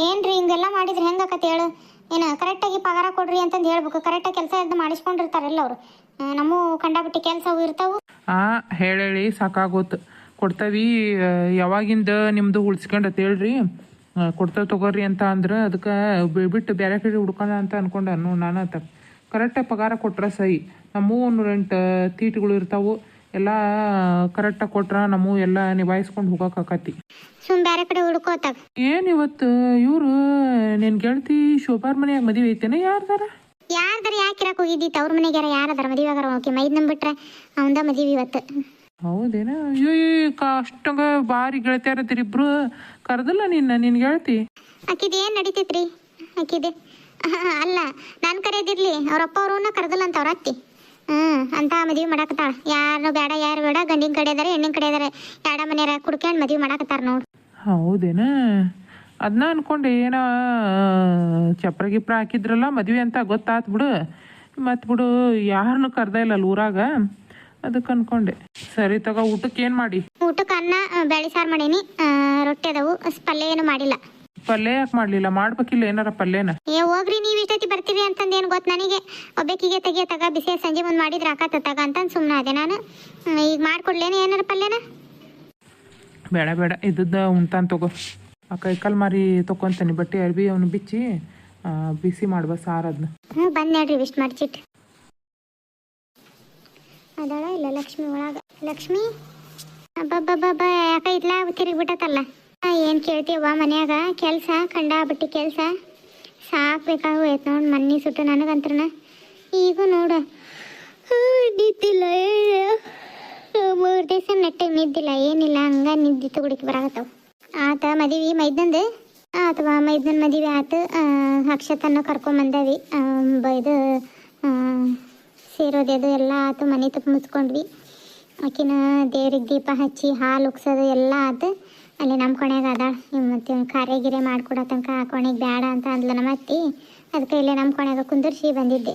ಏನ್ರಿ ಹಿಂಗೆಲ್ಲ ಮಾಡಿದ್ರೆ ಹೆಂಗಾಕತ್ತೆ ಹೇಳು? ಏನು ಕರೆಕ್ಟಾಗಿ ಪಗಾರ ಕೊಡ್ರಿ ಅಂತಂದು ಹೇಳ್ಬೇಕು. ಕರೆಕ್ಟಾಗಿ ಕೆಲಸ ಇದು ಮಾಡಿಸ್ಕೊಂಡಿರ್ತಾರಲ್ಲ ಅವರು. ನಮ್ಮ ಕಂಡಾಬಿಟ್ಟು ಕೆಲಸವು ಇರ್ತಾವು. ಹೇಳಿ ಸಾಕಾಗೋತು. ಕೊಡ್ತೇವಿ, ಯಾವಾಗಿಂದ ನಿಮ್ಮದು ಉಳ್ಸ್ಕೊಂಡತ್ ಹೇಳ್ರಿ, ಕೊಡ್ತೇವೆ ತಗೋರಿ ಅಂತ ಅಂದ್ರೆ ಅದಕ್ಕೆ ಬಿಟ್ಟು ಬೇರೆ ಕಡೆ ಹುಡ್ಕೋಣ ಅಂತ ಅನ್ಕೊಂಡೆ ನಾನು. ಕರೆಕ್ಟಾಗಿ ಪಗಾರ ಕೊಟ್ರೆ ಸಹಿ. ನಮ್ಮೂ 1-2 ತೀಟುಗಳು ಇರ್ತಾವು, ಎಲ್ಲ ಕರೆಕ್ಟಾಗಿ ಕೊಟ್ರೆ ನಮ್ಮ ಎಲ್ಲ ನಿಭಾಯಿಸ್ಕೊಂಡು ಹೋಗೋಕ್ಕಾಕತಿ. ಸುಮ್ ಬೇರೆ ಕಡೆ ಹುಡ್ಕೋತಾಗ ಏನು ಇವತ್ತು ಇವರು ನಿನ್ನ ಗೆಳತಿ ಶೋಭಾರ್ ಮನೆಯಾಗ ಮದುವೆ ಐತೇನೆ? ಯಾರ್ದಾರ ಯಾಕಿರಕ್ಕೆ ಹೋಗಿದ್ದಿತ್ತು? ಅವ್ರ ಮನೆಗೆ ಯಾರದಾರ ಮದುವೆ ಆಗಾರ? ಓಕೆ, ಮೈದ್ನ ಬಿಟ್ರೆ ಅವಂದ ಮದುವೆ ಇವತ್ತು. ಹೌದೇನ? ಅಯ್ಯೋ ಅಷ್ಟಂಗ ಭಾರಿ ಗೆಳತಿಯಾರತ್ತೀರಿ ಇಬ್ರು. ಕರೆದಿಲ್ಲ ನಿನ್ನ ಗೆಳತಿ? ಆಕಿದ ಏನು ನಡೀತೈತ್ರಿ ಆಕಿದೆ? ಅಲ್ಲ, ನಾನು ಕರೆಯೋದಿರ್ಲಿ, ಅವ್ರಪ್ಪ ಅವ್ರನ್ನ ಕರೆದಿಲ್ಲ ಅಂತ ಅವ್ರ ಅತ್ತಿ. ಅಂತ ಮದುವೆ ಮಾಡಾಕತ್ತಾಳ. ಯಾರು ಬೇಡ ಗಂಡಿನ ಕಡೆ ಇದಾರೆ ಹೆಣ್ಣಿನ ಕಡೆ ಇದಾರೆ, ಎರಡ ಮನೆಯಾರ ಕುಡ್ಕೊಂಡು ಮದುವೆ ಮಾಡಾಕತ್ತಾರ ನೋಡು. ಹೌದೇನ? ಅದನ್ನ ಅನ್ಕೊಂಡೆ ಏನೋ ಚಪ್ರ ಗಿಪ್ರ ಹಾಕಿದ್ರಲ್ಲ ಮದುವೆ ಅಂತ ಗೊತ್ತಾತ್ ಬಿಡು. ಮತ್ತು ಬಿಡು, ಯಾರನ್ನು ಕರ್ದ ಇಲ್ಲ ಊರಾಗ, ಅದಕ್ಕೆ ಅನ್ಕೊಂಡೆ. ಸರಿ ತಗೋ, ಊಟಕ್ಕೆ ಏನು ಮಾಡಿ? ಊಟಕ್ಕೆ ಅನ್ನ ಬೇಳೆ ಸಾರು ಮಾಡೀನಿ, ರೊಟ್ಟಿ ಅದಾವು, ಪಲ್ಯ ಏನು ಮಾಡಿಲ್ಲ. ಪಲ್ಯ ಯಾಕೆ ಮಾಡಲಿಲ್ಲ? ಮಾಡ್ಬೇಕಿಲ್ಲ ಏನಾರ ಪಲ್ಯನ? ಹೋಗ್ರಿ, ನೀವು ಇಷ್ಟೊತ್ತಿ ಬರ್ತೀರಿ ಅಂತಂದು ಏನು ಗೊತ್ತು ನನಗೆ. ಒಬ್ಬಾಕಿಗೆ ತಗ ಬಿಸಿ ಸಂಜೆ ಮುಂದೆ ಮಾಡಿದ್ರೆ ಆಕತ್ತ ತಗ ಅಂತಂದು ಸುಮ್ಮನೆ ಅದೇ ನಾನು. ಈಗ ಮಾಡ್ಕೊಡ್ಲೇನೆ ಏನಾರ ಪಲ್ಯನ? ಬೇಡ ಬೇಡ ಇದ್ದದ್ದು ಉಣ್ತಾನೆ ತಗೋ. ಆ ಕೈಕಾಲು ಮಾರಿ ತೊಗೊತಾನೆ ಬಟ್ಟೆ ಅರ್ಬಿ ಅವನು ಬಿಚ್ಚಿ ಬಿಸಿ ಮಾಡುವ ಸಾರು ಅದನ್ನ. ಹ್ಞೂ ಬಂದು ನೋಡ್ರಿ ವಿಶ್ ಮಾಡ್ಚಿಟ್ಟು ಅದಾಳ ಇಲ್ಲ ಲಕ್ಷ್ಮಿ ಒಳಗ. ಲಕ್ಷ್ಮಿ ಅಬ್ಬಬ್ಬಬ್ಬ ಯಾಕ ಇದ್ಲ ತಿರುಗಿಬಿಟ್ಟತಲ್ಲ. ಏನು ಕೇಳ್ತೀವ ಮನ್ಯಾಗ ಕೆಲಸ ಕಂಡಾಬಿಟ್ಟು ಕೆಲಸ ಸಾಕ್ಬೇಕಾಗೋಯ್ತು ನೋಡಿ. ಮನ್ನಿ ಸುಟ್ಟು ನನಗಂತ್ರನ ಈಗ ನೋಡ ನಿದ್ದಿಲ್ಲ 3 ದಿವಸ ನೆಟ್ಟೆ ನಿದ್ದಿಲ್ಲ ಏನಿಲ್ಲ ಹಂಗ ನಿದ್ದಿ ತಗೊಡಿಕೆ ಬರಾಕತ್ತಾವ. ಆತ ಮದುವೆ ಮೈದಂದು ಅಥವಾ ಮೈದನ ಮದುವೆ ಆತು. ಅಕ್ಷತನ್ನು ಕರ್ಕೊಂಬಂದವಿ. ಇದು ಸೇರೋದು ಎಲ್ಲ ಆತು. ಮನೆ ತಪ್ಪ ಮುಚ್ಕೊಂಡ್ವಿ. ಆಕಿನ ದೇವ್ರಿಗೆ ದೀಪ ಹಚ್ಚಿ ಹಾಲು ಉಗ್ಸೋದು ಎಲ್ಲ ಆತು. ಅಲ್ಲಿ ನಮ್ಮ ಕೊನೆಗೆ ಅದಾಳ. ಮತ್ತು ಕಾರ್ಯ ಗಿರೆ ಮಾಡಿಕೊಡೋ ತನಕ ಆ ಕೊನೆಗೆ ಬೇಡ ಅಂತ ಅಂದ್ಲ ನಮ್ಮ ಅತ್ತಿ. ಅದಕ್ಕೆ ಇಲ್ಲೇ ನಮ್ಮ ಕೊನೆಗೆ ಕುಂದರ್ಸಿ ಬಂದಿದ್ದೆ.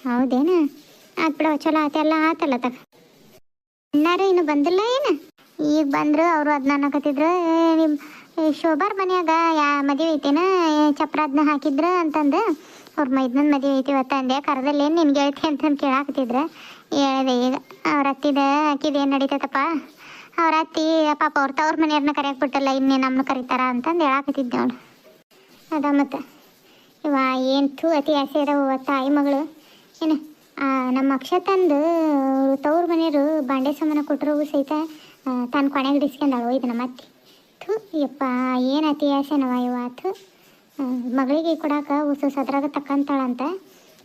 ಹೌದೇನು ಆತು ಬಿಡೋ ಚಲೋ ಆತೆಲ್ಲ ಆತಲ್ಲ ತಗ. ಇನ್ನಾರು ಇನ್ನು ಬಂದಿಲ್ಲ ಏನು? ಈಗ ಬಂದರು ಅವರು ಅದನ್ನ ಅನ್ನಕತ್ತಿದ್ರು. ನಿಮ್ಮ ಶೋಭಾರ್ ಮನ್ಯಾಗ ಮದುವೆ ಐತೇನ ಚಪ್ರಾದ್ನ ಹಾಕಿದ್ರು ಅಂತಂದು ಅವ್ರ ಮೈದನ ಮದುವೆ ಐತಿ ಇವತ್ತು ಅಂದೆ. ಕರದಲ್ಲಿ ಏನು ನಿನ್ಗೆ ಐತಿ ಅಂತಂದು ಕೇಳಾಕತ್ತಿದ್ರು. ಹೇಳಿದೆ ಈಗ ಅವ್ರ ಅತ್ತಿದ ಹಾಕಿದ ಏನು ನಡೀತೈತಪ್ಪ. ಅವ್ರ ಅತ್ತಿ ಪಾಪ ಅವ್ರ ಮನೆಯವ್ರನ್ನ ಕರೆಯಕ್ಕೆ ಬಿಟ್ಟಲ್ಲ ಇನ್ನೇ ನಮ್ಮನ್ನ ಕರೀತಾರ ಅಂತಂದು ಹೇಳಾಕತ್ತಿದ್ದೆ ಅವಳು. ಅದ ಮತ್ತು ಇವ ಏನು ಅತಿ ಆಸೆ ಅದಾವ ತಾಯಿ ಮಗಳು ಏನು ನಮ್ಮ ಅಕ್ಷತಂದು ತವ್ರ ಮನೆಯವರು ಬಾಂಡೆ ಸಾಮಾನ ಕೊಟ್ಟರು ಸಹಿತ ತಾನು ಕೊನೆಗೆ ಡಿಸ್ಕೊಂಡಾಳು ಇದು ನಮ್ಮ ಅತ್ತಿ. ಯಪ್ಪ ಏನು ಅತಿ ಆಸೆನವ ಇವತ್ತು. ಮಗಳಿಗೆ ಕೊಡಾಕ ಉಸು ಸದ್ರಾಗ ತಕ್ಕಂತಾಳಂತ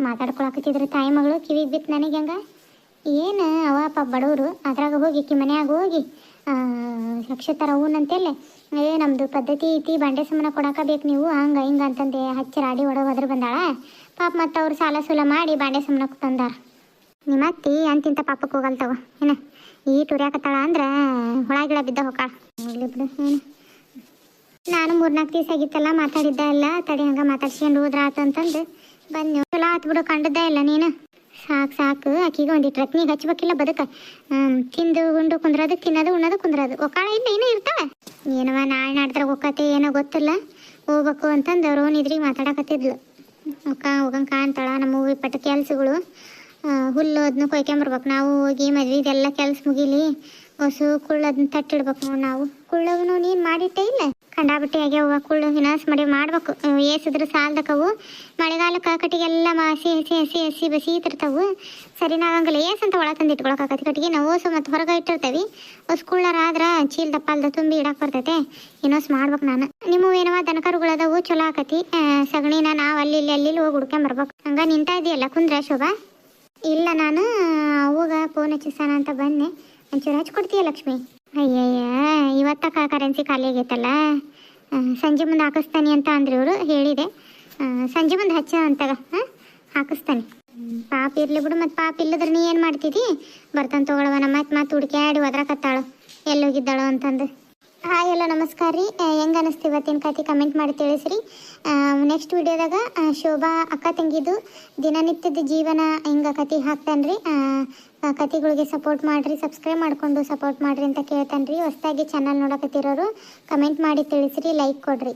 ಮಾತಾಡ್ಕೊಳಕತ್ತಿದ್ರು ತಾಯಿ ಮಗಳು. ಕಿವಿಗೆ ಬಿತ್ತು ನನಗೆ ಹಂಗೆ ಏನು ಅವಪ್ಪ ಬಡವರು ಅದ್ರಾಗ ಹೋಗಿ ಮನ್ಯಾಗ ಹೋಗಿ ಅಕ್ಷತರ ಹೂನಂತೆಲ್ಲ ನಮ್ಮದು ಪದ್ಧತಿ ಐತಿ ಬಾಂಡೆ ಸಾಮಾನ ಕೊಡಾಕ ಬೇಕು ನೀವು ಹಂಗೆ ಹಿಂಗೆ ಅಂತಂದೆ ಹಚ್ಚಿ ರಾಡಿ ಹೊಡೆದು ಬಂದಾಳ. ಪಾಪ ಮತ್ತು ಅವ್ರು ಸಾಲ ಸೂಲ ಮಾಡಿ ಬಾಂಡೆ ಸಾಮಾನ ತಂದಾರ. ನಿಮ್ಮ ಅತ್ತಿ ಅಂತಿಂತ ಪಾಪಕ್ಕೆ ಹೋಗಲ್ತವ ಏನು ಈ ಟುರ್ಯಾಕತ್ತಾಳ ಅಂದ್ರೆ ಹೊಳಗಿಳ ಬಿದ್ದ ಹೋಗಾಳ. ಹೋಗ್ಲಿ ಬಿಡು. ಏನು ನಾನು 3-4 ದಿವಸ ಆಗಿತ್ತಲ್ಲ ಮಾತಾಡಿದ್ದ ಇಲ್ಲ ತಡಿ ಹಂಗೆ ಮಾತಾಡ್ಸ್ಕೊಂಡು ಹೋದ್ರ ಆತು ಅಂತಂದು ಬನ್ನಿ. ಚಲೋ ಆತು ಬಿಡು ಕಂಡದ್ದೇ ಇಲ್ಲ ನೀನು. ಸಾಕು ಆಕಿಗೆ ಒಂದಿಟ್ಟು ರತ್ನಿಗೆ ಹಚ್ಬೇಕಿಲ್ಲ ಬದುಕ. ತಿಂದು ಉಂಡು ಕುಂದ್ರದು ತಿನ್ನೋದು ಉಣ್ಣೋದು ಕುಂದ್ರದು ಒಕ್ಕಾಳ ಇಲ್ಲ ಏನೋ ಇರ್ತಾವೆ. ಏನವ ನಾಳೆ ನಾಡ್ದಾಗ ಹೋಗತ್ತೆ ಏನೋ ಗೊತ್ತಿಲ್ಲ ಹೋಗ್ಬೇಕು ಅಂತಂದು ಅವ್ರು ನಿದ್ರಿಗೆ ಮಾತಾಡಕತ್ತಿದ್ಲು. ಹೋಗಂಗೆ ಕಾಣ್ತಾಳ. ನಮ್ಮ ಹೂವಿ ಪಟ್ಟ ಕೆಲ್ಸಗಳು ಹುಲ್ಲು ಅದನ್ನ ಕೊಯ್ಕೊಂಬರ್ಬೇಕು ನಾವು ಹೋಗಿ ಮದ್ವೆದೆಲ್ಲ ಕೆಲ್ಸ ಮುಗಿಲಿ ಹೊಸು ಕುಳ್ಳದನ್ನ ತಟ್ಟಿಡ್ಬೇಕು ನಾವು. ಕುಳ್ಳಗೂ ನೀನು ಮಾಡಿಟ್ಟೇ ಇಲ್ಲ ಕಂಡಾಬಿಟ್ಟೆ ಆಗ್ಯಾವ ಕುಳ್ಳು ಹಿನಾಸ್ ಮಾಡ್ಬೇಕು. ಏಸಿದ್ರೆ ಸಾಲ್ದಕ್ಕವು ಮಳೆಗಾಲಕ್ಕೆ ಕಟ್ಟಿಗೆಲ್ಲ ಹಸಿ ಹಸಿ ಹಸಿ ಹಸಿ ಬಸೀತಿರ್ತಾವು. ಸರಿನಾಗಂಗಿಲ್ಲ ಏಸಂತ ಒಳ ತಂದು ಇಟ್ಕೊಳಕಾಕತಿ ಕಟ್ಟಿಗೆ ನಾವು ಓಸು ಮತ್ತು ಹೊರಗೆ ಇಟ್ಟಿರ್ತೀವಿ. ಹೊಸ ಕುಳ್ಳರ ಆದ್ರೆ ಚೀಲ್ ದಪ್ಪಲ್ದ ತುಂಬಿ ಇಡಕ್ಕೆ ಬರ್ತೈತೆ. ಇನ್ನೊಸ್ ಮಾಡ್ಬೇಕು ನಾನು. ನಿಮ್ಮ ಏನವ ದನಕರುಗಳದವು ಚಲೋ ಆಕತಿ. ಸಗಣಿನ ನಾವು ಅಲ್ಲಿ ಹೋಗಿ ಹುಡ್ಕೊಂಬರ್ಬೇಕು. ಹಂಗೆ ನಿಂತ ಇದೆಯಲ್ಲ ಕುಂದ್ರ ಶೋಭಾ. ಇಲ್ಲ ನಾನು ಅವಾಗ ಫೋನ್ ಹಚ್ಚಿಸಾನ ಅಂತ ಬಂದೆ. ಒಂಚೂರು ಹಚ್ಕೊಡ್ತೀಯ ಲಕ್ಷ್ಮಿ? ಅಯ್ಯಯ್ಯ ಇವತ್ತ ಕರೆನ್ಸಿ ಖಾಲಿ ಆಗೈತಲ್ಲ. ಸಂಜೆ ಮುಂದೆ ಹಾಕಿಸ್ತಾನೆ ಅಂತ ಅಂದ್ರಿ ಇವರು. ಹೇಳಿದೆ ಸಂಜೆ ಮುಂದೆ ಹಚ್ಚ ಅಂತಾಗ ಹಾಕಿಸ್ತಾನೆ. ಪಾಪ ಇರ್ಲಿ ಬಿಡು. ಮತ್ತು ಪಾಪ ಇಲ್ಲದ್ರೆ ನೀ ಏನು ಮಾಡ್ತಿದ್ದಿ? ಬರ್ತಾನೆ ತೊಗೊಳವ ನಮ್ಮ ಮತ್ತೆ ಹುಡುಕ್ಯಾಡಿ ಒದ್ರಾಕತ್ತಾಳು ಎಲ್ಲೋಗಿದ್ದಾಳು ಅಂತಂದು. ಹಾಯ್ ಎಲ್ಲ ನಮಸ್ಕಾರ ರೀ. ಹೆಂಗೆ ಅನ್ನಿಸ್ತು ಇವತ್ತಿನ ಕತೆ ಕಮೆಂಟ್ ಮಾಡಿ ತಿಳಿಸ್ರಿ. ನೆಕ್ಸ್ಟ್ ವಿಡಿಯೋದಾಗ ಶೋಭಾ ಅಕ್ಕ ತಂಗಿದು ದಿನನಿತ್ಯದ ಜೀವನ ಹಿಂಗೆ ಕತೆ ಹಾಕ್ತಾನೆ ರೀ. ಕತೆಗಳಿಗೆ ಸಪೋರ್ಟ್ ಮಾಡಿರಿ, ಸಬ್ಸ್ಕ್ರೈಬ್ ಮಾಡಿಕೊಂಡು ಸಪೋರ್ಟ್ ಮಾಡಿರಿ ಅಂತ ಕೇಳ್ತಾನೆ ರೀ. ಹೊಸದಾಗಿ ಚಾನಲ್ ನೋಡಕತ್ತಿರೋರು ಕಮೆಂಟ್ ಮಾಡಿ ತಿಳಿಸ್ರಿ, ಲೈಕ್ ಕೊಡ್ರಿ.